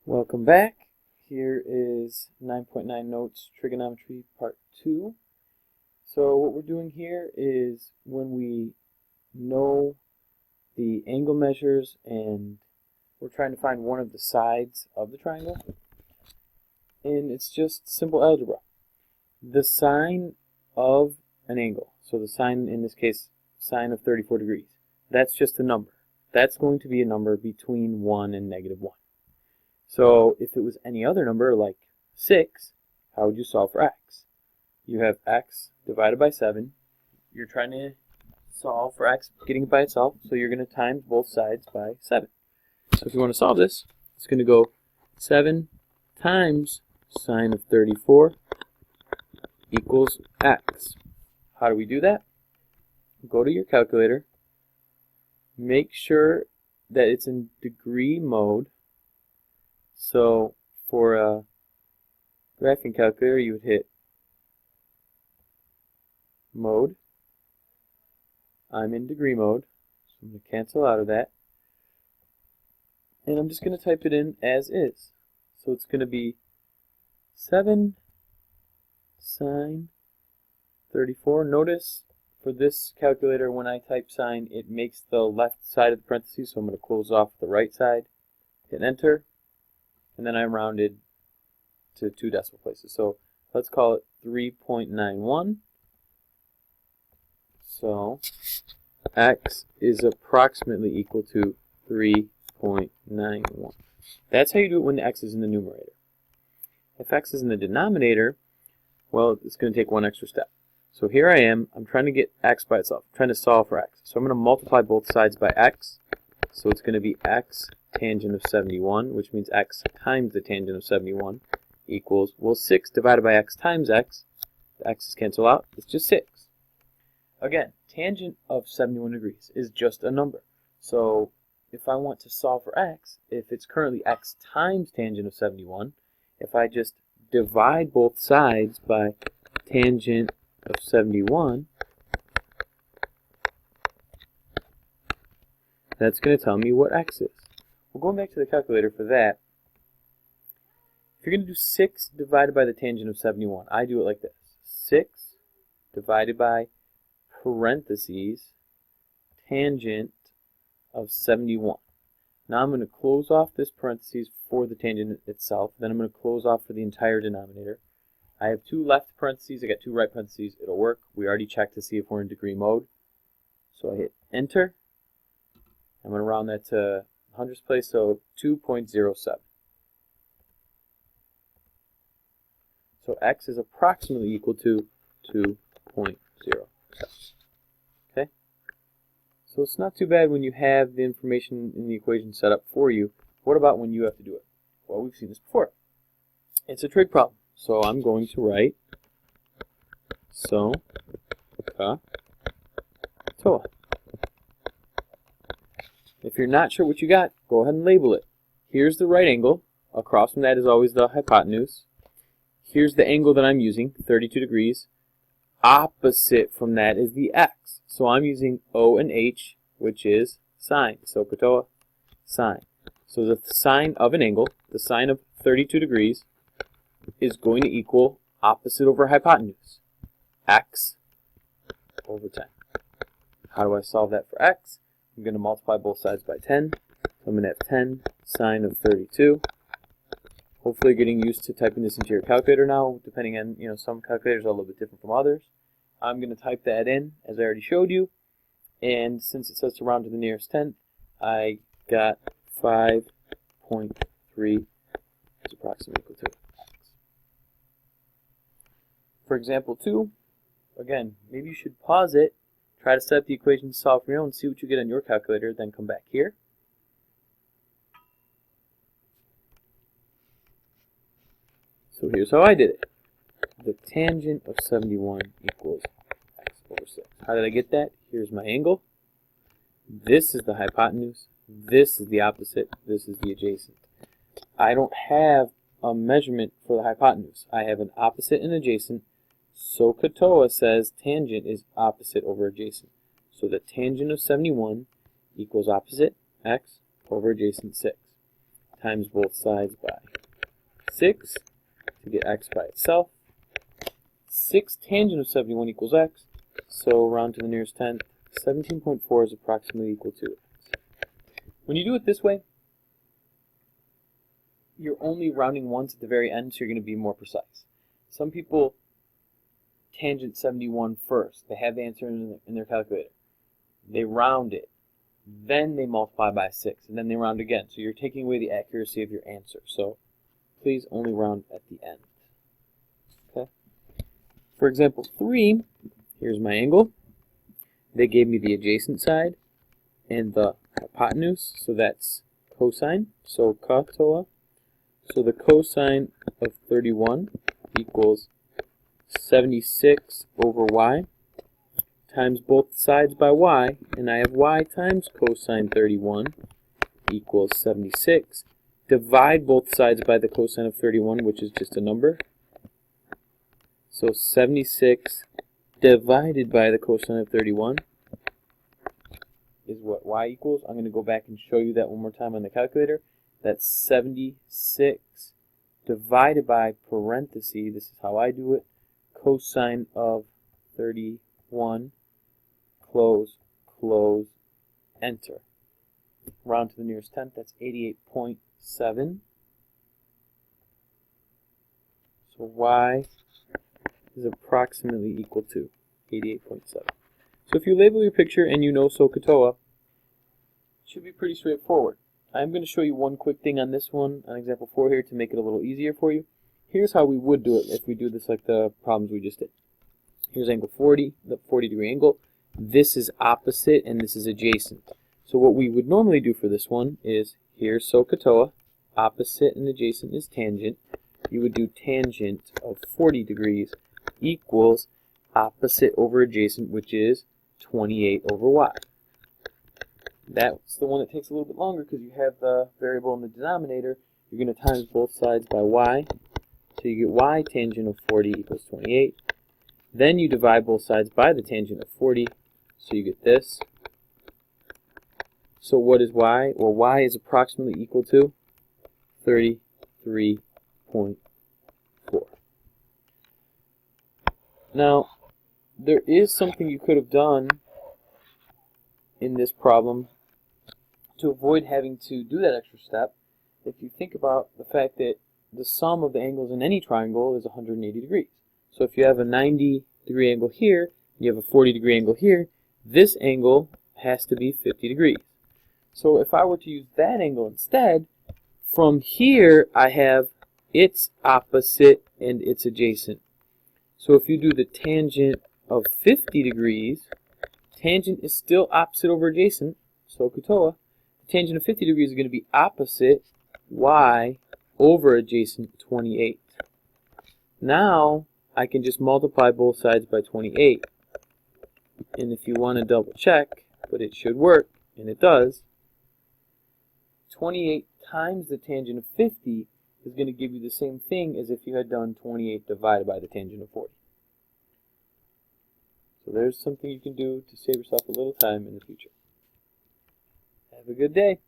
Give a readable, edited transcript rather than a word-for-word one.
Welcome back. Here is 9.9 Notes Trigonometry Part 2. So what we're doing here is when we know the angle measures and we're trying to find one of the sides of the triangle, and it's just simple algebra. The sine of an angle, so the sine in this case, sine of 34 degrees, that's just a number. That's going to be a number between 1 and -1. So if it was any other number, like 6, how would you solve for x? You have x divided by 7. You're trying to solve for x getting it by itself, so you're going to times both sides by 7. So if you want to solve this, it's going to go 7 times sine of 34 equals x. How do we do that? Go to your calculator. Make sure that it's in degree mode. So for a graphing calculator, you would hit mode. I'm in degree mode, so I'm going to cancel out of that. And I'm just going to type it in as is. So it's going to be 7 sine 34. Notice for this calculator, when I type sine, it makes the left side of the parentheses, so I'm going to close off the right side, hit enter. And then I rounded to 2 decimal places. So let's call it 3.91. So x is approximately equal to 3.91. That's how you do it when the x is in the numerator. If x is in the denominator, well, it's going to take one extra step. So here I am, I'm trying to get x by itself. I'm trying to solve for x. So I'm going to multiply both sides by x. So it's going to be x tangent of 71, which means x times the tangent of 71 equals, well, 6 divided by x times x. The x's cancel out. It's just 6. Again, tangent of 71 degrees is just a number. So if I want to solve for x, if it's currently x times tangent of 71, if I just divide both sides by tangent of 71, that's going to tell me what x is. Well, going back to the calculator for that, if you're going to do 6 divided by the tangent of 71, I do it like this. 6 divided by parentheses tangent of 71. Now I'm going to close off this parentheses for the tangent itself. Then I'm going to close off for the entire denominator. I have 2 left parentheses. I got 2 right parentheses. It'll work. We already checked to see if we're in degree mode. So I hit enter. I'm going to round that to hundredths place, so 2.07. So x is approximately equal to 2.07. Okay? So it's not too bad when you have the information in the equation set up for you. What about when you have to do it? Well, we've seen this before. It's a trig problem. So I'm going to write SOHCAHTOA. If you're not sure what you got, go ahead and label it. Here's the right angle. Across from that is always the hypotenuse. Here's the angle that I'm using, 32 degrees. Opposite from that is the x. So I'm using O and H, which is sine. SOHCAHTOA, sine. So the sine of an angle, the sine of 32 degrees, is going to equal opposite over hypotenuse, x over 10. How do I solve that for x? I'm going to multiply both sides by 10. So I'm going to have 10 sine of 32. Hopefully you're getting used to typing this into your calculator now, depending on, some calculators are a little bit different from others. I'm going to type that in, as I already showed you. And since it says to round to the nearest tenth, I got 5.3 is approximately equal to x. For example 2, again, maybe you should pause it. Try to set up the equation to solve for your own, see what you get on your calculator, then come back here. So here's how I did it. The tangent of 71 equals x over 6. How did I get that? Here's my angle. This is the hypotenuse. This is the opposite. This is the adjacent. I don't have a measurement for the hypotenuse. I have an opposite and adjacent. SOHCAHTOA says tangent is opposite over adjacent. So the tangent of 71 equals opposite, x, over adjacent, 6. times both sides by 6 to get x by itself. 6 tangent of 71 equals x, so round to the nearest tenth. 17.4 is approximately equal to x. When you do it this way, you're only rounding once at the very end, so you're going to be more precise. Some people tangent 71 first. They have the answer in their calculator. They round it. Then they multiply by 6, and then they round again. So you're taking away the accuracy of your answer. So please only round at the end. Okay. For example 3, here's my angle. They gave me the adjacent side and the hypotenuse, so that's cosine. So katoa. So the cosine of 31 equals 76 over y times both sides by y, and I have y times cosine 31 equals 76. Divide both sides by the cosine of 31, which is just a number. So 76 divided by the cosine of 31 is what y equals. I'm going to go back and show you that one more time on the calculator. That's 76 divided by parentheses, this is how I do it, cosine of 31, close, close, enter. Round to the nearest tenth, that's 88.7. So y is approximately equal to 88.7. So if you label your picture and you know SOHCAHTOA, it should be pretty straightforward. I'm going to show you one quick thing on this one, on example 4 here, to make it a little easier for you. Here's how we would do it if we do this like the problems we just did. Here's angle 40, the 40-degree angle. This is opposite and this is adjacent. So what we would normally do for this one is, here's SOHCAHTOA, opposite and adjacent is tangent. You would do tangent of 40 degrees equals opposite over adjacent, which is 28 over y. That's the one that takes a little bit longer because you have the variable in the denominator. You're going to times both sides by y. So you get y tangent of 40 equals 28. Then you divide both sides by the tangent of 40. So you get this. So what is y? Well, y is approximately equal to 33.4. Now, there is something you could have done in this problem to avoid having to do that extra step. If you think about the fact that the sum of the angles in any triangle is 180 degrees. So if you have a 90-degree angle here, you have a 40-degree angle here, this angle has to be 50 degrees. So if I were to use that angle instead, from here I have its opposite and its adjacent. So if you do the tangent of 50 degrees, tangent is still opposite over adjacent, so SOHCAHTOA. The tangent of 50 degrees is going to be opposite y over adjacent 28. Now I can just multiply both sides by 28. And if you want to double check, but it should work, and it does, 28 times the tangent of 50 is going to give you the same thing as if you had done 28 divided by the tangent of 40. So there's something you can do to save yourself a little time in the future. Have a good day.